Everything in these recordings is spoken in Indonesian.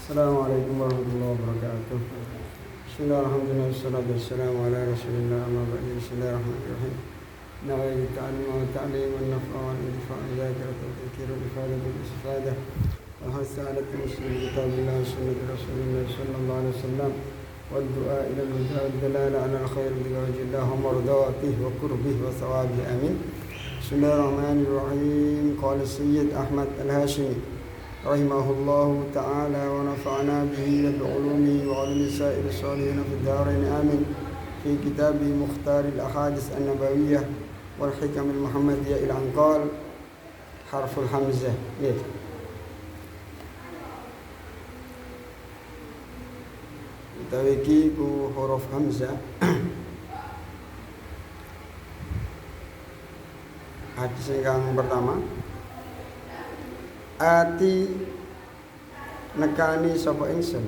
Assalamualaikum warahmatullahi wabarakatuh. Bismillahirrahmanirrahim. Wassalatu wassalamu ala rasulillah amma ba'du. Bismillahirrahmanirrahim. Nawaitu ta'alluma wa ta'lim wa naf'a wa al-intifa' wa dzakiratu wa tadhkira wa ifadatu wa istifadah wa hasa'alatu muslim kitabillah wa sunnati rasulillah sallallahu alaihi wasallam wa du'a ila al-huda wa dalala ala al-khair bi wajhillah wa mardatihi wa qurbih wa thawabihi amin. Bismillahirrahmanirrahim. Qala Sayyid Ahmad Al-Hashimi rahimahullahu ta'ala wa nafa'ana bihi wa bi'ulumihi wa 'ulumi sa'ir salihin fid dharain amin. Fi kitabi Mukhtaril Ahadits An-Nabawiyyah wal Hikamil Muhammadiyah ila anqal harful hamzah. Nggih. Utawi iki ku huruf hamzah. Hadis yang pertama, ati nekani sapa ingsun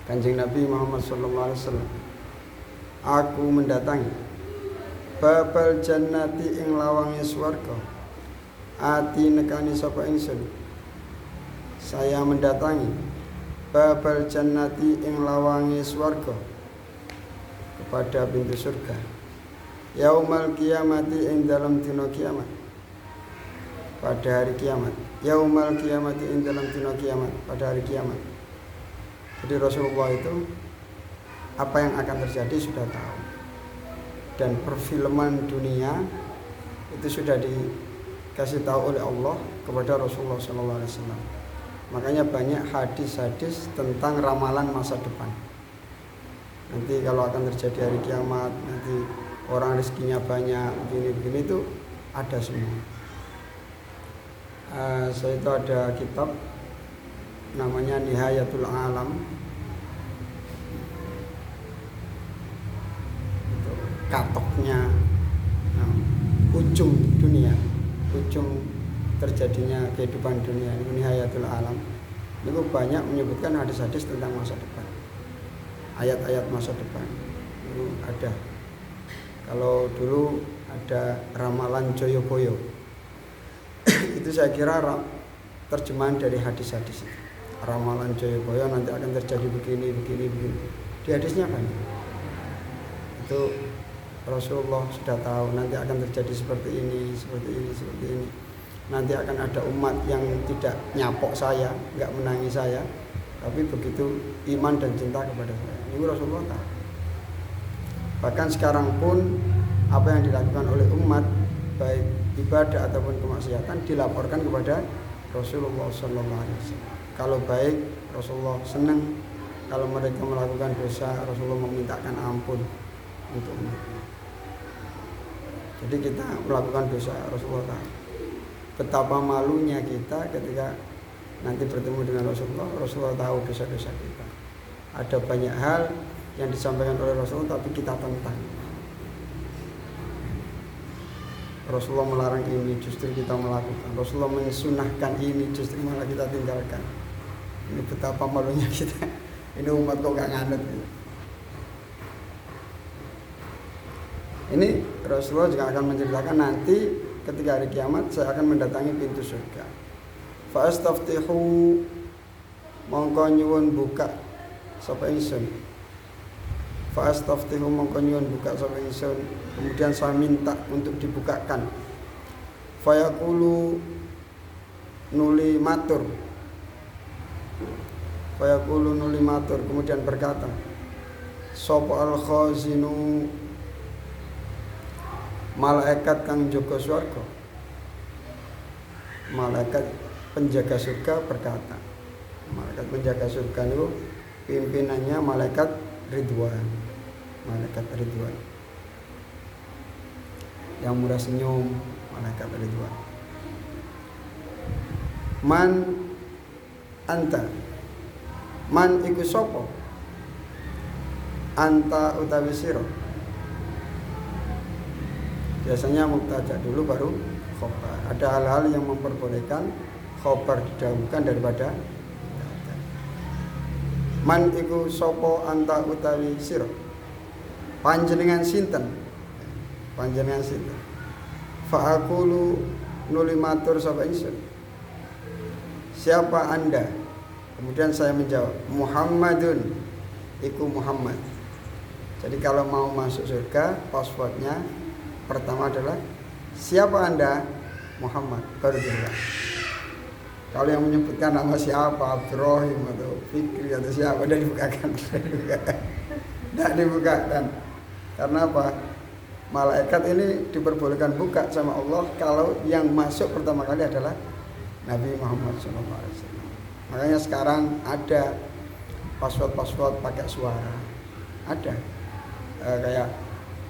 Kanjeng Nabi Muhammad sallallahu alaihi wasallam, aku mendatangi babal jannati ing lawange swarga. Ati nekani sapa ingsun, saya mendatangi babal jannati ing lawange swarga, kepada pintu surga. Yaumal kiamati ing dalam dina kiamat, pada hari kiamat. Yaumal kiamati ing dalam dina kiamat, pada hari kiamat. Jadi Rasulullah itu apa yang akan terjadi sudah tahu. Dan perfilman dunia itu sudah dikasih tahu oleh Allah kepada Rasulullah SAW. Makanya banyak hadis-hadis tentang ramalan masa depan. Nanti kalau akan terjadi hari kiamat, nanti orang rezekinya banyak, begini-begini itu ada semua. Saya itu ada kitab namanya Nihayatul Alam, itu katoknya ujung dunia, ujung terjadinya kehidupan dunia. Ini Nihayatul Alam. Itu banyak menyebutkan hadis-hadis tentang masa depan, ayat-ayat masa depan itu ada. Kalau dulu ada ramalan Joyoboyo, itu saya kira terjemahan dari hadis-hadis itu. Ramalan Joyoboyo nanti akan terjadi begini. Di hadisnya banyak. Itu Rasulullah sudah tahu nanti akan terjadi seperti ini. Nanti akan ada umat yang tidak nyapok saya, nggak menangi saya, tapi begitu iman dan cinta kepada saya. Ini Rasulullah tahu. Bahkan sekarang pun apa yang dilakukan oleh umat, baik ibadah ataupun kemaksiatan, dilaporkan kepada Rasulullah SAW. Kalau baik, Rasulullah senang. Kalau mereka melakukan dosa, Rasulullah memintakan ampun untuk umat. Jadi kita melakukan dosa, Rasulullah tahu. Betapa malunya kita ketika nanti bertemu dengan Rasulullah. Rasulullah tahu dosa-dosa kita. Ada banyak hal yang disampaikan oleh Rasulullah tapi kita tentang. Rasulullah melarang ini, justru kita melakukan. Rasulullah mensunahkan ini, justru malah kita tinggalkan. Ini betapa malunya kita. Ini umat kok gak nganut gitu. Ini Rasulullah juga akan menceritakan nanti ketika hari kiamat saya akan mendatangi pintu surga. Fa astaftihu, mongko nyuwun buka sapa ingsun. Fa astaftihu, mongko nyuwun buka sapa ingsun. Kemudian saya minta untuk dibukakan. Fayaqulu nuli matur. Kemudian berkata, sapa al-khazinu, malaikat kang jaga swarga. Malaikat penjaga surga berkata. Malaikat penjaga surga itu pimpinannya malaikat Ridwan. Malaikat Ridwan yang murah senyum, malaikat Ridwan. Man anta, man iku sapa? Anta utawi sira. Biasanya mubtada dulu baru khobar. Ada hal-hal yang memperbolehkan khobar didahulukan daripada mubtada. Man iku sapa anta utawi sira? Panjenengan sinten? Panjenengan sinten? Fa aqulu nuli matur sapa ingsun. siapa Anda? Kemudian saya menjawab, Muhammadun, iku Muhammad. Jadi kalau mau masuk surga, passwordnya pertama adalah siapa Anda? Muhammad, baru dibuka. Kalau yang menyebutkan nama siapa, Abdurrahim atau Fikri atau siapa, udah dibukakan. Tidak dibukakan. Karena apa? Malaikat ini diperbolehkan buka sama Allah kalau yang masuk pertama kali adalah Nabi Muhammad SAW. Makanya sekarang ada password pakai suara, ada kayak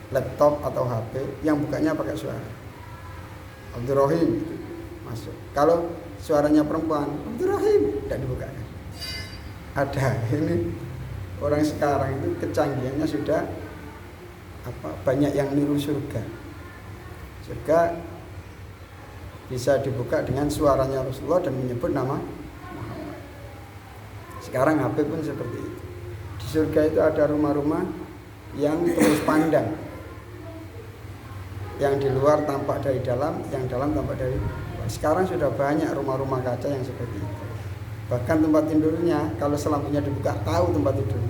laptop atau HP yang bukanya pakai suara. Abdurrahim masuk. Kalau suaranya perempuan, Abdurrahim tidak dibukakan. Ada. Ini orang sekarang itu kecanggihannya sudah banyak yang niru surga. Surga bisa dibuka dengan suaranya Rasulullah dan menyebut nama Muhammad. Sekarang HP pun seperti itu. Di surga itu ada rumah-rumah yang terus pandang. Yang di luar tampak dari dalam, yang dalam tampak dari luar. Sekarang sudah banyak rumah-rumah kaca yang seperti itu. Bahkan tempat tidurnya, kalau selampunya dibuka, tahu tempat tidur.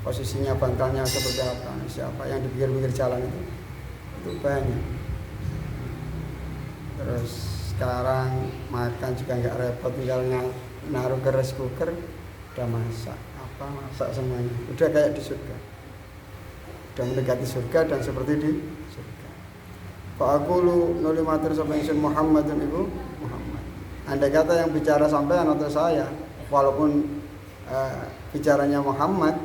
Posisinya bantalnya seperti apa, siapa yang di pinggir-pinggir jalan itu banyak. Terus sekarang makan juga nggak repot, tinggalnya naruh ke rice cooker, udah masak semuanya, udah kayak di surga, udah mendekati surga dan seperti di surga. Pak aku lu nuli matur sapa ingsun Muhammadun ibu Muhammad. Andai kata yang bicara sampean atau saya, walaupun bicaranya Muhammad,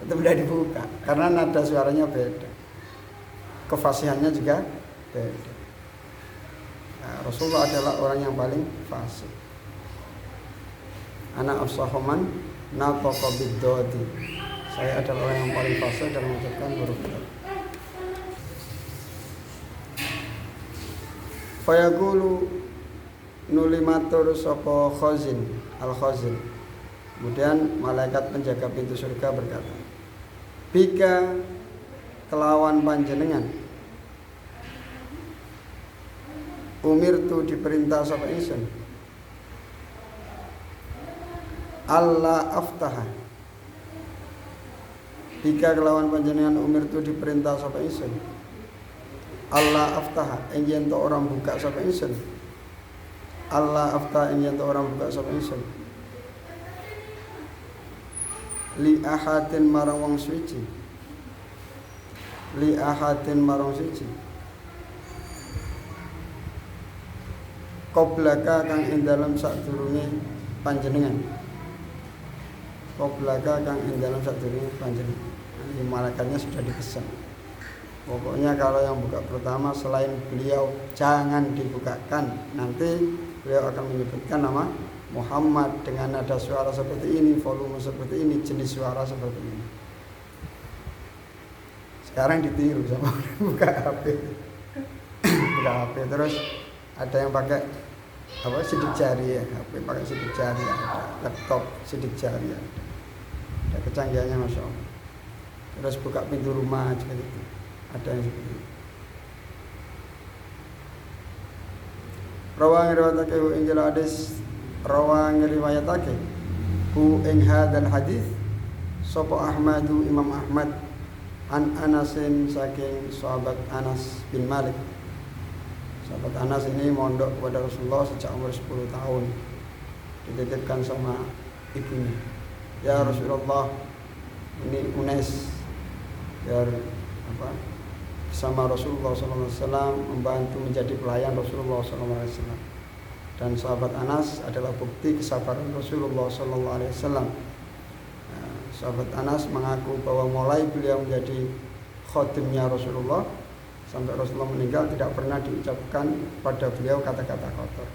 itu sudah dibuka karena nada suaranya beda, kefasihannya juga beda. Nah, Rasulullah adalah orang yang paling fasih. Ana afsahuman nataqa biddodi. Saya adalah orang yang paling fasih dalam mengucapkan huruf D. Fayaqulu nuli matur sapa khazin al-khazin. Kemudian malaikat penjaga pintu surga berkata, bika kelawan panjenengan umirtu diperintah sapa ingsun Allah aftaha. Bika kelawan panjenengan umirtu diperintah sapa ingsun Allah aftaha, yen to orang buka sapa ingsun. Allah aftaha, yen to orang buka sapa ingsun. Li ahadin marang wong suci. Li ahadin marang suci. Qoblaka kang ing dalem sadurunge panjenengan. Qoblaka kang ing dalem sadurunge panjenengan. Ini malaikatnya sudah dipesan. Pokoknya kalau yang buka pertama selain beliau jangan dibukakan. Nanti beliau akan menyebutkan nama Muhammad dengan nada suara seperti ini, volume seperti ini, jenis suara seperti ini. Sekarang ditiru sama orang buka HP. Buka HP terus ada yang pakai sidik jari ya, HP pakai sidik jari, ada laptop sidik jari, ada kecanggihannya Masya Allah. Terus buka pintu rumah juga gitu, ada yang seperti itu. Rawang riwayatake ing hadis, rawang riwayatake hu ing hadzal hadis sapa Ahmadu Imam Ahmad an Anasin saking sahabat Anas bin Malik. Sahabat Anas ini mondok kepada Rasulullah sejak umur 10 tahun. Dititipkan sama ibunya. Ya Rasulullah, ini Unes biar sama Rasulullah SAW membantu menjadi pelayan Rasulullah SAW. Dan sahabat Anas adalah bukti kesabaran Rasulullah SAW. Sahabat Anas mengaku bahwa mulai beliau menjadi khadimnya Rasulullah sampai Rasulullah meninggal tidak pernah diucapkan pada beliau kata-kata kotor.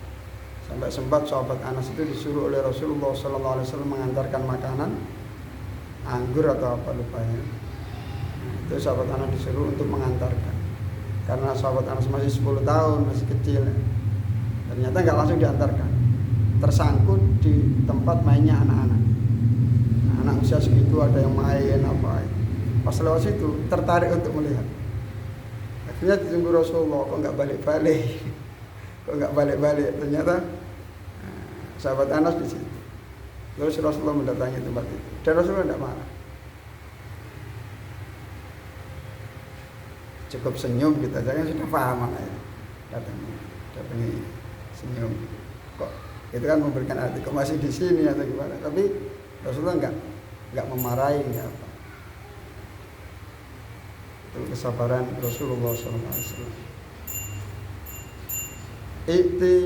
Sampai sempat sahabat Anas itu disuruh oleh Rasulullah SAW mengantarkan makanan, anggur atau apa lupanya. Itu sahabat Anas disuruh untuk mengantarkan. Karena sahabat Anas masih 10 tahun, masih kecil. Ternyata nggak langsung diantarkan. Tersangkut di tempat mainnya anak-anak. Anak usia segitu ada yang main apa. Pas lewat situ tertarik untuk melihat. Akhirnya ditunggu Rasulullah, kok nggak balik-balik. Ternyata sahabat Anas di situ. Terus Rasulullah mendatangi tempat itu dan Rasulullah tidak marah, cukup senyum kita aja kan sudah paham maknanya. Datangi senyum, kok itu kan memberikan arti kok masih di sini atau gimana, tapi Rasulullah enggak memarahi, enggak apa. Itu kesabaran Rasulullah SAW. Ikti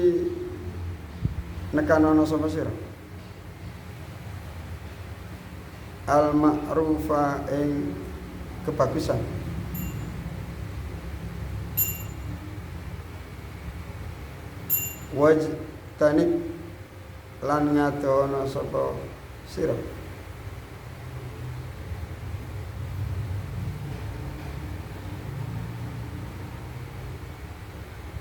nekanono sapa sira al ma'rufa ing kebagusan, wajtanib lan ngadono sapa sira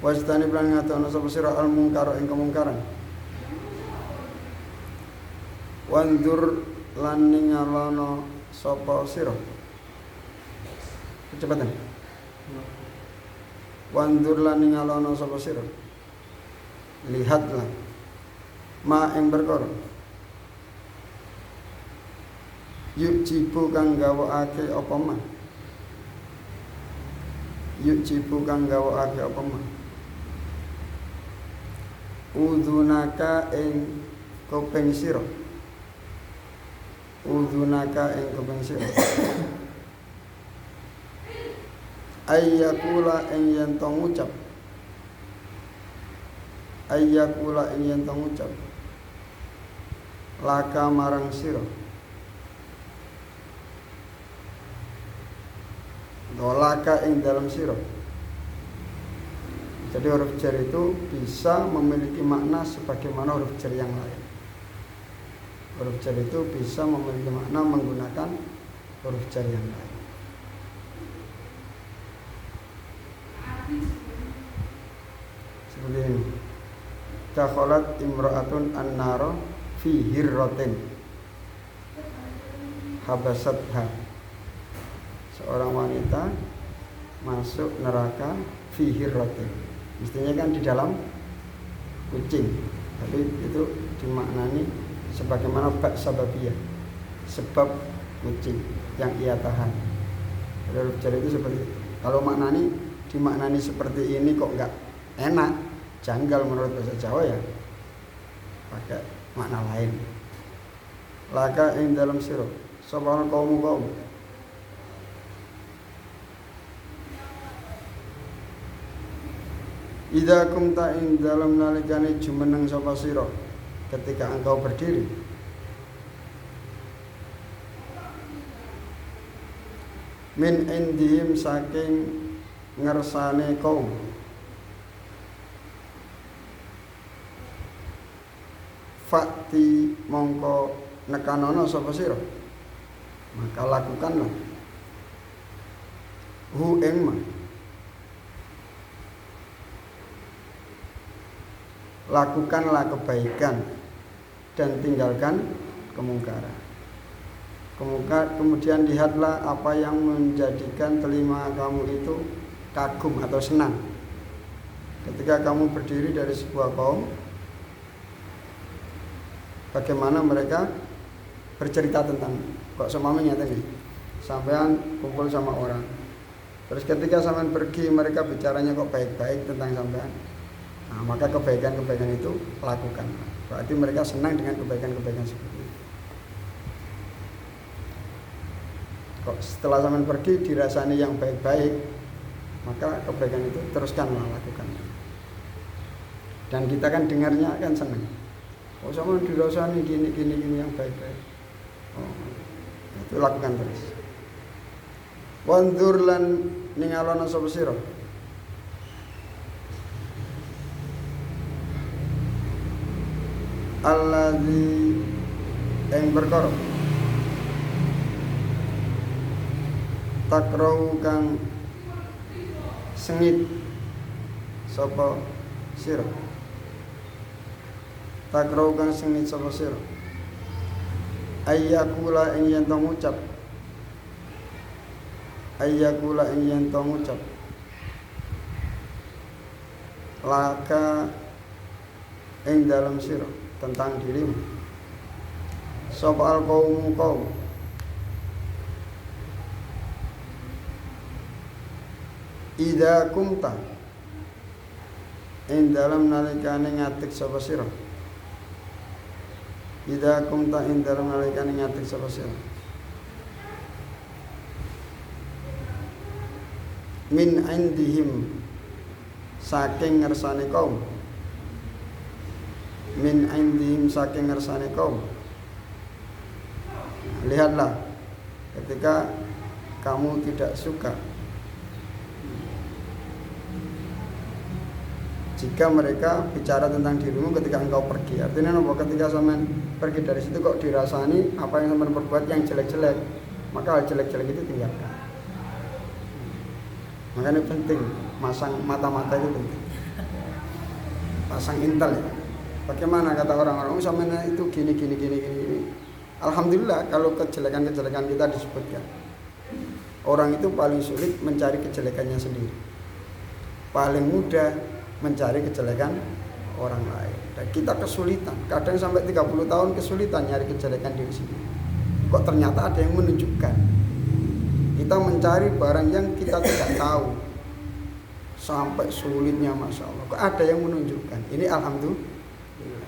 wajtanib lan ngadono sapa sira al mungkar ing kemungkaran, wandur lan ningalono sapa sira kecepatan, wandur lan ningalono sapa sira lihatlah ma ing perkara yuk jibu kang gawakake apa ma udunaka ing kuping sira ayyakula ing yen to ngucap laka marang sira laka ing dalam sira. Jadi huruf jar itu bisa memiliki makna sebagaimana huruf jar yang lain. Huruf jar itu bisa memiliki makna menggunakan huruf jar yang lain. Seperti ini. Dakhalat imra'atun an-nara fi hirratin habasatha. Seorang wanita masuk neraka fi hirratin. Mestinya kan di dalam kucing, tapi itu dimaknani sebagaimana bak sababiyah, sebab kucing yang ia tahan. Huruf jar itu seperti itu. Kalau dimaknani seperti ini kok enggak enak, janggal menurut bahasa Jawa ya, pakai makna lain. Laka ing dalam sira sapa kaum idza kumta ing dalam nalikane jumeneng sapa sira ketika engkau berdiri min indihim saking ngersane kaum fakti mongko nekanono sapa sira maka lakukanlah hu ing ma lakukanlah kebaikan dan tinggalkan kemungkaran. Kemudian lihatlah apa yang menjadikan telinga kamu itu kagum atau senang ketika kamu berdiri dari sebuah kaum, bagaimana mereka bercerita tentang kok semamanya tadi sampean kumpul sama orang, terus ketika sampean pergi mereka bicaranya kok baik-baik tentang sampean. Nah, maka kebaikan-kebaikan itu lakukan. Berarti mereka senang dengan kebaikan-kebaikan seperti itu. Kok setelah zaman pergi dirasani yang baik-baik, maka kebaikan itu teruskanlah lakukan. Dan kita kan dengarnya kan senang. Oh sama dirasani gini yang baik-baik. Oh, itu lakukan terus. Wandur lan ningalana sapa sira alladzi ing perkara takrau kang sengit sapa sira ayyakula ing yen to ngucap laka ing dalam sira tentang dirimu. Sapa al-qaum qaum idza kumta ing dalam nalikane ngatik sapa sira. Idza kumta ing dalam nalikane ngatik sapa sira. Min indihim saking ngersane kaum. Min indihim saking ngersane kaum. Lihatlah ketika kamu tidak suka jika mereka bicara tentang dirimu ketika engkau pergi. Artinya apa? Ketika sampean pergi dari situ kok dirasani apa yang sampean perbuat yang jelek-jelek, maka hal jelek-jelek itu tinggalkan. Makanya penting masang mata-mata itu penting. Pasang intel ya. Bagaimana kata orang-orang sampean itu gini. Alhamdulillah kalau kejelekan-kejelekan kita disebutkan. Orang itu paling sulit mencari kejelekannya sendiri. Paling mudah mencari kejelekan orang lain. Dan kita kesulitan, kadang sampai 30 tahun kesulitan nyari kejelekan diri sendiri. Kok ternyata ada yang menunjukkan. Kita mencari barang yang kita tidak tahu. Sampai sulitnya Masya Allah. Kok ada yang menunjukkan. Ini alhamdulillah.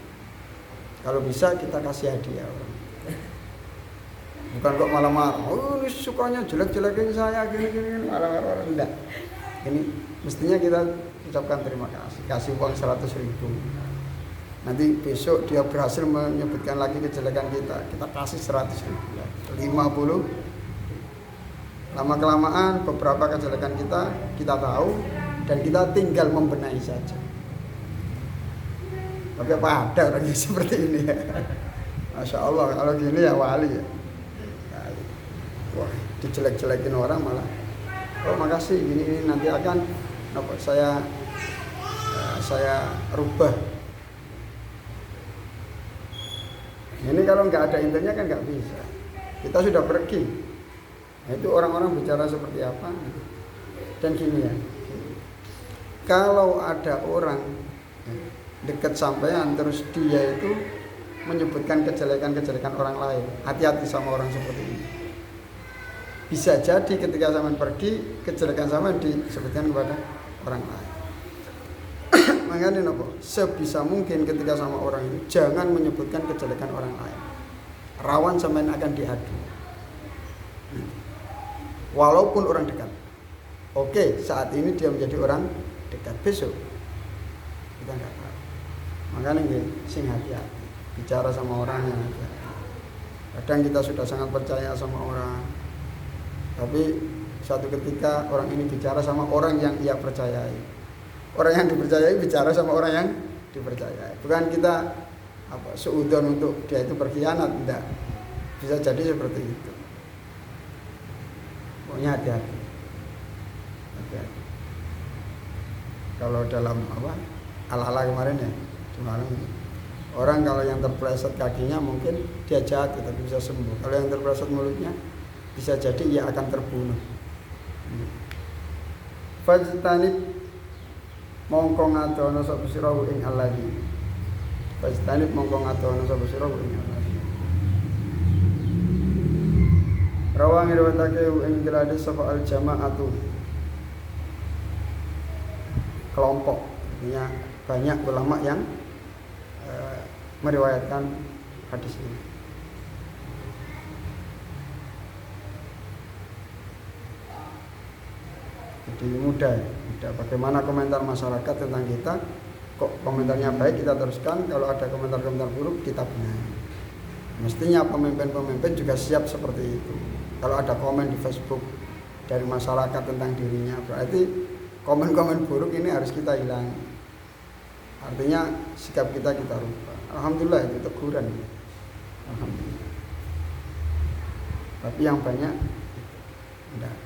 Kalau bisa kita kasih hadiah orang. Bukan kok malah marah. Oh ini sukanya jelek-jelekin saya gini. Marah-marah. Enggak. Ini mestinya kita ucapkan terima kasih. Kasih uang 100.000. Nanti besok dia berhasil menyebutkan lagi kejelekan kita. Kita kasih 100.000. 50. Lama-kelamaan beberapa kejelekan kita tahu. Dan kita tinggal membenahi saja. Tapi apa ada orang yang seperti ini ya? Masya Allah, kalau gini ya wali ya. Wah, dijelek-jelekin orang malah. Oh makasih, gini nanti akan saya rubah. Ini kalau nggak ada intinya kan nggak bisa. Kita sudah pergi. Nah, itu orang-orang bicara seperti apa? Dan gini ya. Kalau ada orang dekat sampean terus dia itu menyebutkan kejelekan-kejelekan orang lain, hati-hati sama orang seperti ini. Bisa jadi ketika sampean pergi, kejelekan sampean disebutkan kepada orang lain. Makanya nopo, sebisa mungkin ketika sama orang itu jangan menyebutkan kejelekan orang lain. Rawan sampean akan diadu. Walaupun orang dekat. Oke, saat ini dia menjadi orang dekat, besok kita nggak tahu. Makanya sing hati-hati bicara sama orang yang hati-hati. Kadang kita sudah sangat percaya sama orang, tapi suatu ketika orang ini bicara sama orang yang ia percayai. Orang yang dipercayai bicara sama orang yang dipercayai. Bukan kita seudon untuk dia itu berkhianat, tidak. Bisa jadi seperti itu. Pokoknya hati-hati. Hati-hati. Kalau dalam ala-ala kemarin ya, orang kalau yang terpeleset kakinya mungkin dia jahat tapi bisa sembuh. Kalau yang terpeleset mulutnya bisa jadi ia akan terbunuh. Fajtanib mongko ngadono sapa sira ing alladzi. Fajtanib mongko ngadono sapa sira ing alladzi. Rawang riwayatake ing hadis sapa al-jama'atu. Kelompok, artinya banyak ulama yang meriwayatkan hadis ini. Jadi mudah. Bagaimana komentar masyarakat tentang kita? Kok komentarnya baik kita teruskan, kalau ada komentar-komentar buruk kita benahi. Mestinya pemimpin-pemimpin juga siap seperti itu. Kalau ada komen di Facebook dari masyarakat tentang dirinya, berarti komen-komen buruk ini harus kita hilangi. Artinya sikap kita rubah. Alhamdulillah itu teguran. Alhamdulillah. Tapi yang banyak tidak.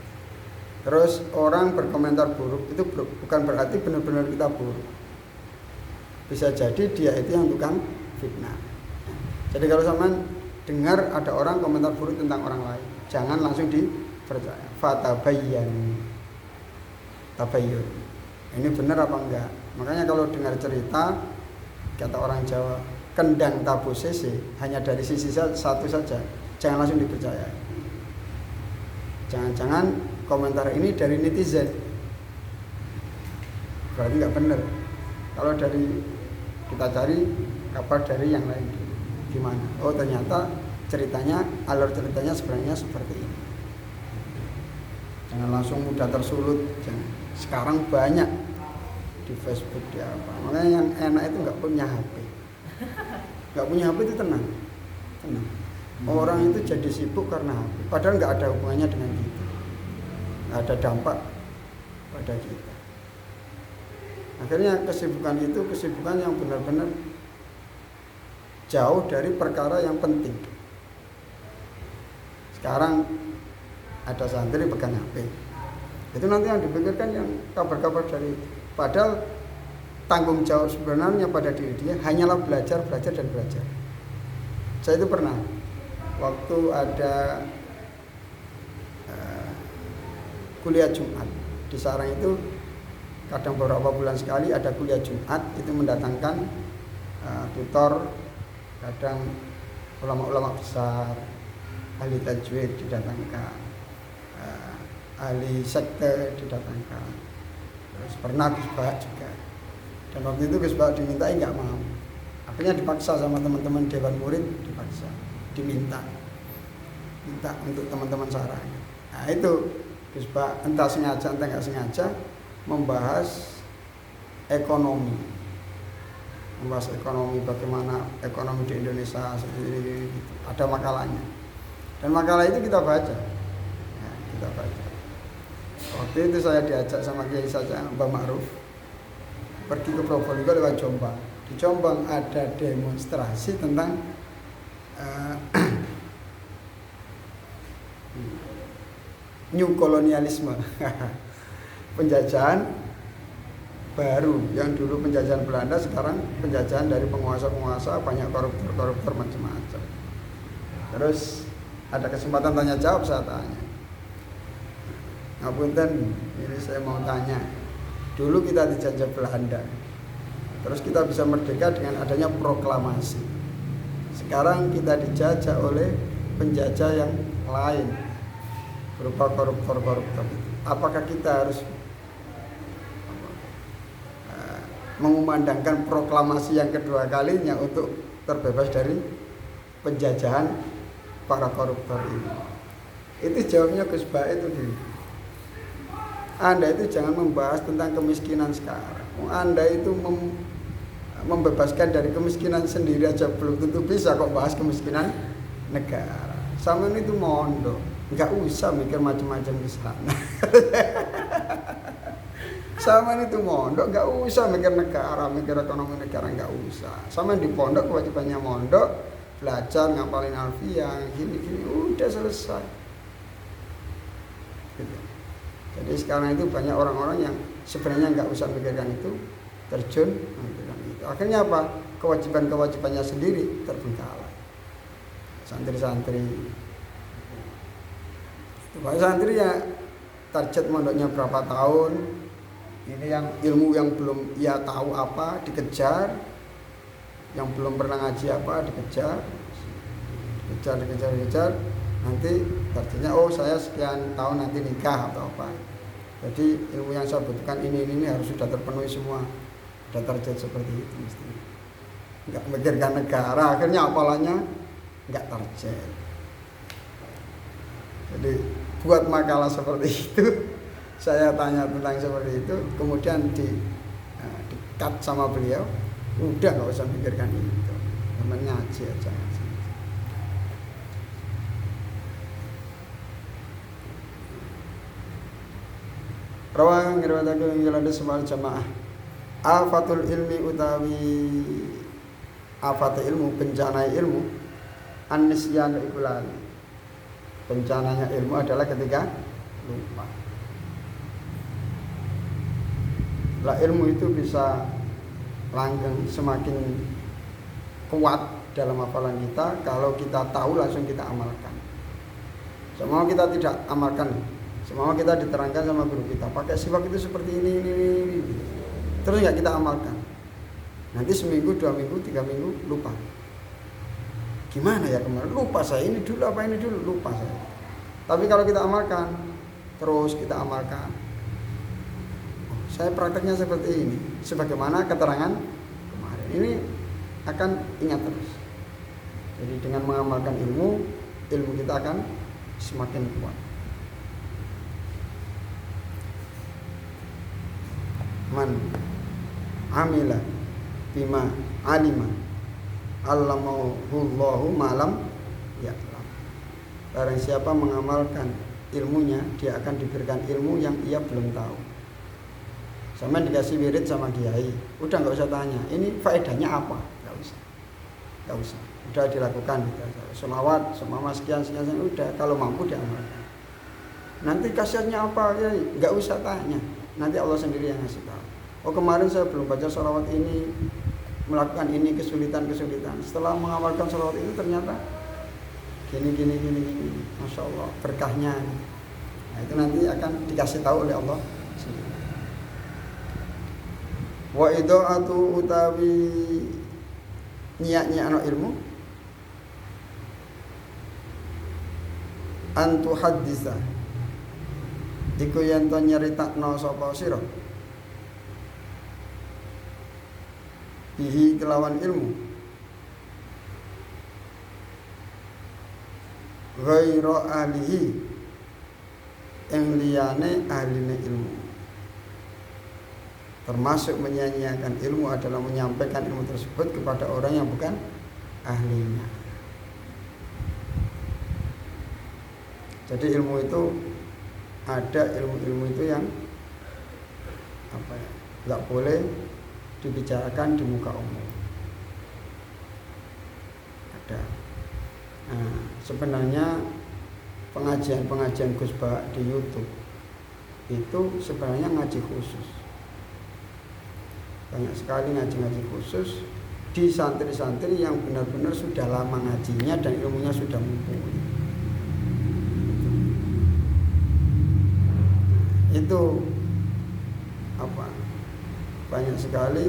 Terus orang berkomentar buruk itu bukan berarti benar-benar kita buruk. Bisa jadi dia itu yang tukang fitnah. Jadi kalau sampean dengar ada orang komentar buruk tentang orang lain, jangan langsung dipercaya. Fatabayyan. Tabayyun. Ini benar apa enggak? Makanya kalau dengar cerita kata orang Jawa, kendang tabu CC hanya dari sisi satu saja, jangan langsung dipercaya. Jangan-jangan komentar ini dari netizen, berarti nggak benar. Kalau dari kita cari kabar dari yang lain, gimana? Oh ternyata ceritanya, alur ceritanya sebenarnya seperti ini. Jangan langsung mudah tersulut. Sekarang banyak di Facebook di apa. Makanya yang enak itu nggak punya HP. Nggak punya HP itu tenang. Orang itu jadi sibuk karena HP. Padahal nggak ada hubungannya dengan kita. Nggak ada dampak pada kita. Akhirnya kesibukan itu kesibukan yang benar-benar jauh dari perkara yang penting. Sekarang ada santri pegang HP, itu nanti yang dipikirkan yang kabar-kabar dari, padahal tanggung jawab sebenarnya pada diri dia hanyalah belajar dan belajar. Saya itu pernah waktu ada kuliah Jumat di sarang itu, kadang beberapa bulan sekali ada kuliah Jumat, itu mendatangkan tutor, kadang ulama-ulama besar, ahli tajwid didatangkan, ahli sekte didatangkan. Terus pernah Gus Bah juga. Dan waktu itu Gus Bah dimintai nggak mau. Akhirnya dipaksa sama teman-teman dewan murid, diminta untuk teman-teman sarang. Nah itu Gus Bah entah sengaja entah nggak sengaja membahas ekonomi, bagaimana ekonomi di Indonesia seperti ini. Ada makalahnya. Dan makalah itu kita baca. Waktu itu saya diajak sama Kiai saja Mbak Ma'ruf pergi ke Probolinggo lewat Jombang. Di Jombang ada demonstrasi tentang new kolonialisme, penjajahan baru, yang dulu penjajahan Belanda, sekarang penjajahan dari penguasa-penguasa, banyak koruptor macam-macam. Terus ada kesempatan tanya jawab, saya tanya, ngapunten, ini saya mau tanya, dulu kita dijajah Belanda, terus kita bisa merdeka dengan adanya proklamasi. Sekarang kita dijajah oleh penjajah yang lain berupa koruptor. Apakah kita harus mengumandangkan proklamasi yang kedua kalinya untuk terbebas dari penjajahan para koruptor ini? Itu jawabnya Gus Bah itu gini, Anda itu jangan membahas tentang kemiskinan sekarang. Anda itu membebaskan dari kemiskinan sendiri aja belum tentu bisa kok bahas kemiskinan negara. Sama ini tuh mondok, nggak usah mikir macam-macam di sana. Sama itu mondok, nggak usah mikir negara, mikir ekonomi negara, nggak usah. Sama di pondok kewajibannya mondok, belajar ngapalin alfiah, gini-gini, udah selesai. Gitu. Jadi sekarang itu banyak orang-orang yang sebenarnya nggak usah mikirkan itu, terjun memikirkan itu. Akhirnya apa? Kewajiban-kewajibannya sendiri terbengkalai. Santri-santri, itu Pak santri ya target mondoknya berapa tahun, ini yang ilmu yang belum ia tahu apa dikejar, yang belum pernah ngaji apa dikejar, nanti targetnya oh saya sekian tahun nanti nikah atau apa. Jadi ilmu yang saya butuhkan ini harus sudah terpenuhi semua. Ada target seperti itu mestinya. Enggak memikirkan negara, akhirnya apalanya enggak target. Jadi buat makalah seperti itu, saya tanya tentang seperti itu, kemudian di-cut sama beliau, udah nggak usah mikirkan itu, namanya ngaji aja. Rawang ngriwayatake ngilande semal jamaah. Afatul ilmi utawi afate ilmu, bencana ilmu, an-nisyan iku lali. Bencananya ilmu adalah ketika lupa. Lah ilmu itu bisa langgeng, semakin kuat dalam hafalan kita kalau kita tahu langsung kita amalkan. Semua kita tidak amalkan. Semua kita diterangkan sama guru kita, pakai sifat itu seperti ini. Terus nggak kita amalkan. Nanti seminggu, 2 minggu, 3 minggu lupa. Gimana ya kemarin? Lupa saya, ini dulu apa ini dulu, lupa saya. Tapi kalau kita amalkan, terus kita amalkan, saya prakteknya seperti ini, sebagaimana keterangan kemarin. Ini akan ingat terus. Jadi dengan mengamalkan ilmu kita akan semakin kuat. Man amila bima alima allamahullahu malam ya'lam. Barang siapa mengamalkan ilmunya, dia akan diberikan ilmu yang ia belum tahu. Sama dikasih wirid sama kiai, udah nggak usah tanya, ini faedahnya apa? Nggak usah. Udah dilakukan gitu. Selawat, semama sekian, udah kalau mampu diamalkan. Nanti khasiatnya apa? Ya nggak usah tanya. Nanti Allah sendiri yang ngasih tahu. Oh kemarin saya belum baca sholawat ini, melakukan ini kesulitan. Setelah mengamalkan sholawat ini ternyata gini. Masya Allah berkahnya. Nah itu nanti akan dikasih tahu oleh Allah sendiri. Wa ido'atu utawi nyiak anak ilmu antu hadisa iku yen to nyeritakno sapa sira bihi kelawan ilmu ghairu ahlihi ing liyane ahline ilmu. Termasuk menyia-nyiakan ilmu adalah menyampaikan ilmu tersebut kepada orang yang bukan ahlinya. Jadi ilmu itu ada ilmu itu yang nggak boleh dibicarakan di muka umum. Ada. Nah, sebenarnya pengajian Gus Ba di YouTube itu sebenarnya ngaji khusus. Banyak sekali ngaji khusus di santri-santri yang benar-benar sudah lama ngajinya dan ilmunya sudah mumpuni. Itu banyak sekali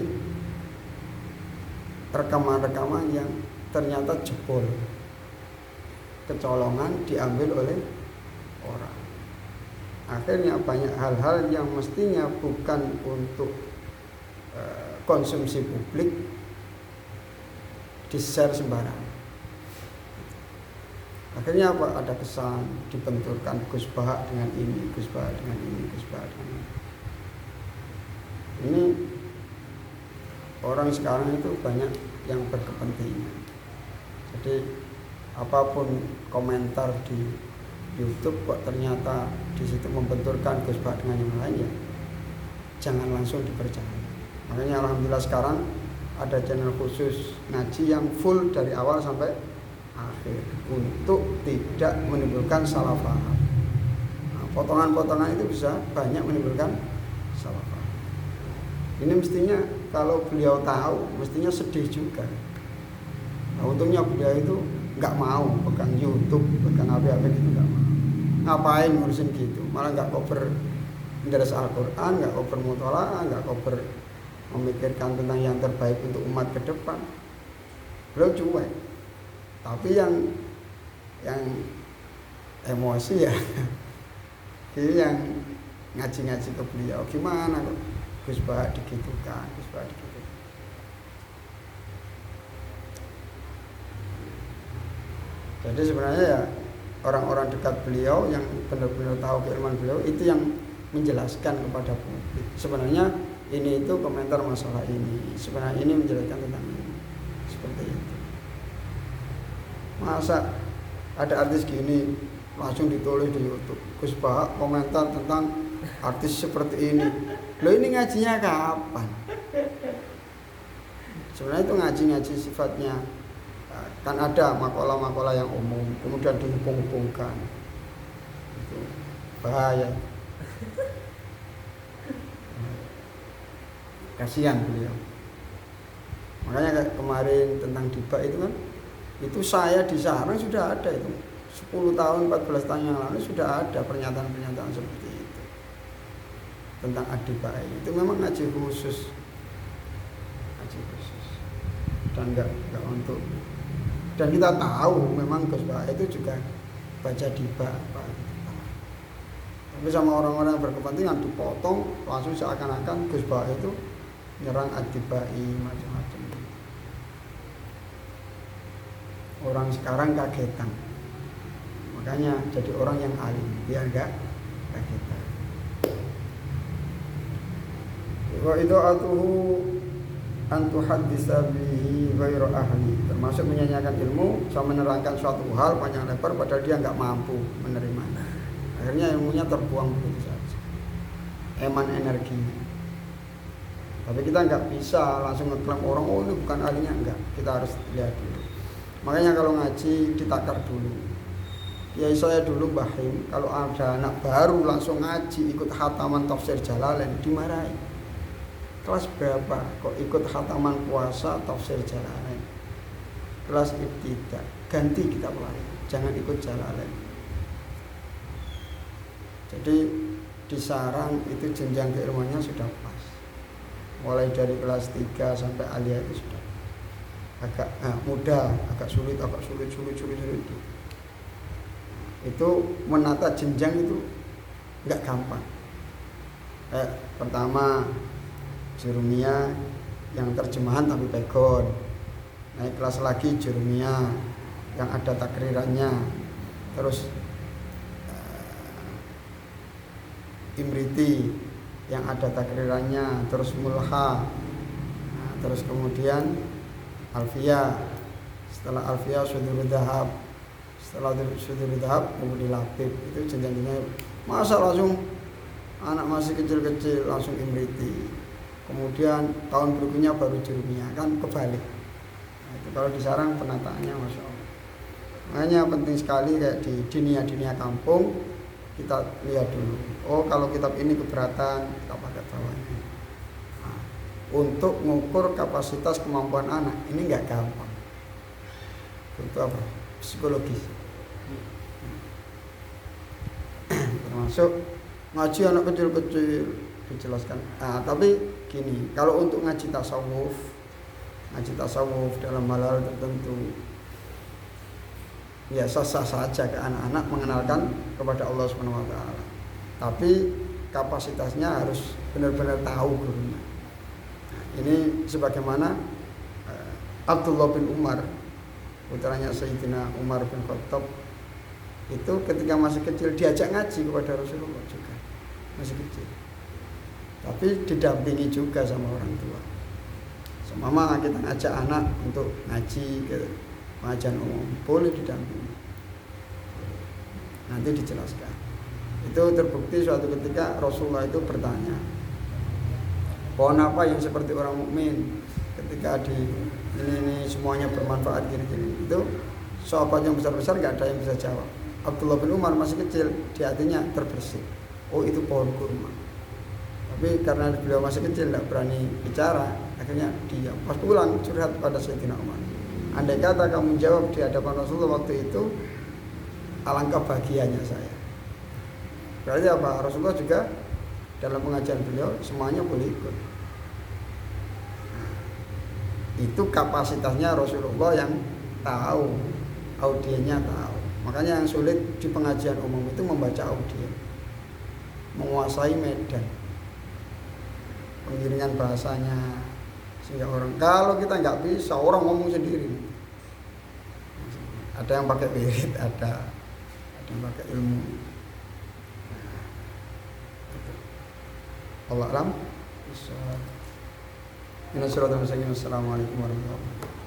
rekaman-rekaman yang ternyata jebol, kecolongan diambil oleh orang. Akhirnya banyak hal-hal yang mestinya bukan untuk konsumsi publik di-share sembarangan. Akhirnya ada kesan dibenturkan Gus Ba dengan ini, Gus Ba dengan ini, Gus Ba dengan ini. Ini orang sekarang itu banyak yang berkepentingan. Jadi apapun komentar di YouTube kok ternyata di situ membenturkan Gus Ba dengan yang lain, ya jangan langsung dipercaya. Makanya alhamdulillah sekarang ada channel khusus ngaji yang full dari awal sampai akhir untuk tidak menimbulkan salah paham. Nah, potongan-potongan itu bisa banyak menimbulkan salah paham. Ini mestinya kalau beliau tahu, mestinya sedih juga. Nah, untungnya beliau itu nggak mau pegang YouTube, pegang apa-apa gitu, nggak mau. Ngapain ngurusin gitu? Malah nggak cover deres Al-Quran, nggak cover mutola'ah, nggak cover memikirkan tentang yang terbaik untuk umat ke depan. Beliau cuek. Tapi yang emosi ya jadi yang ngaji-ngaji ke beliau, gimana kok Gus Ba digitukan. Jadi sebenarnya ya orang-orang dekat beliau yang benar-benar tahu keilmuan beliau itu yang menjelaskan kepada publik. Sebenarnya ini itu komentar masalah ini, sebenarnya ini menjelaskan tentang ini, seperti itu. Masa ada artis gini langsung ditulis di YouTube, Gus Ba komentar tentang artis seperti ini. Loh, ini ngajinya kapan? Sebenarnya itu ngaji sifatnya kan ada makalah-makalah yang umum, kemudian dihubung-hubungkan. Itu bahaya. Kasihan beliau. Makanya kayak kemarin tentang Diba itu kan, itu saya di sarang sudah ada itu 10 tahun 14 tahun yang lalu sudah ada pernyataan-pernyataan seperti itu tentang Adiba. Itu memang ngaji khusus. dan nggak untuk, dan kita tahu memang Gus Baha itu juga baca diba apa. Tapi sama orang-orang yang berkepentingan dipotong langsung seakan-akan Gus Baha itu nyerang adibai macam-macam. Orang sekarang kagetan, makanya jadi orang yang alim biar enggak kagetan. Wa ida'atuhu an tuhaddisa bihi ghairu ahli, termasuk menyanyiakan ilmu sama menerangkan suatu hal panjang lebar padahal dia enggak mampu menerimanya. Akhirnya ilmunya terbuang begitu saja, eman energinya. Tapi kita enggak bisa langsung ngeklaim orang, oh ini bukan ahlinya, enggak. Kita harus lihat dulu. Makanya kalau ngaji ditakar dulu. Kiai saya dulu Mbah Him, kalau ada anak baru langsung ngaji ikut khataman tafsir Jalalain dimarahi. Kelas berapa kok ikut khataman puasa tafsir Jalalain? Kelas ibtidah, ganti kitab lain, jangan ikut Jalalain. Jadi di sarang itu jenjang keilmuannya sudah pas. Mulai dari kelas 3 sampai aliyah itu sudah agak mudah, agak sulit itu. Itu menata jenjang itu enggak gampang. Pertama jurumiyah yang terjemahan tapi pegon. Naik kelas lagi jurumiyah yang ada takrirannya. Terus imriti yang ada takrirannya, terus mulha. Terus kemudian alfiyah. Setelah alfiyah sudurud dhahab. Setelah sudurud dhahab kemudian labib. Itu jenjangnya. Masa langsung anak masih kecil-kecil langsung imriti. Kemudian tahun berikutnya baru jurumiyah, kan kebalik. Nah, itu kalau di sarang penataannya masya Allah. Makanya penting sekali kayak di dinia kampung kita lihat dulu. Oh kalau kitab ini keberatan kita pakai bawahnya. Nah, untuk mengukur kapasitas kemampuan anak ini nggak gampang. Itu apa? Psikologis. Termasuk ngaji anak kecil-kecil dijelaskan. Tapi gini, kalau untuk ngaji tasawuf dalam hal tertentu ya sah-sah saja ke anak-anak mengenalkan kepada Allah Subhanahu wa taala. Tapi kapasitasnya harus benar-benar tahu gurunya. Nah, ini sebagaimana Abdullah bin Umar, putranya Sayyidina Umar bin Khattab, itu ketika masih kecil diajak ngaji kepada Rasulullah juga. Masih kecil. Tapi didampingi juga sama orang tua. Semama kita ngajak anak untuk ngaji ke pengajian umum, boleh didampingi. Nanti dijelaskan. Itu terbukti suatu ketika Rasulullah itu bertanya, pohon apa yang seperti orang mukmin ketika di ini semuanya bermanfaat gini-gini. Itu sahabat yang besar-besar nggak ada yang bisa jawab. Abdullah bin Umar masih kecil, di hatinya terbersih. Oh itu pohon kurma. Tapi karena beliau masih kecil tidak berani bicara, akhirnya diam. Pas pulang curhat pada Sayyidina Umar. Andai kata kamu jawab di hadapan Rasulullah waktu itu, alangkah bahagianya saya. Berarti apa? Rasulullah juga dalam pengajian beliau semuanya boleh ikut. Nah, itu kapasitasnya Rasulullah yang tahu, audiennya tahu. Makanya yang sulit di pengajian umum itu membaca audien, menguasai medan, pengiringan bahasanya, sehingga orang, kalau kita nggak bisa, orang ngomong sendiri. Ada yang pakai wirid, ada yang pakai ilmu. Allah alam. Assalamualaikum warahmatullahi wabarakatuh.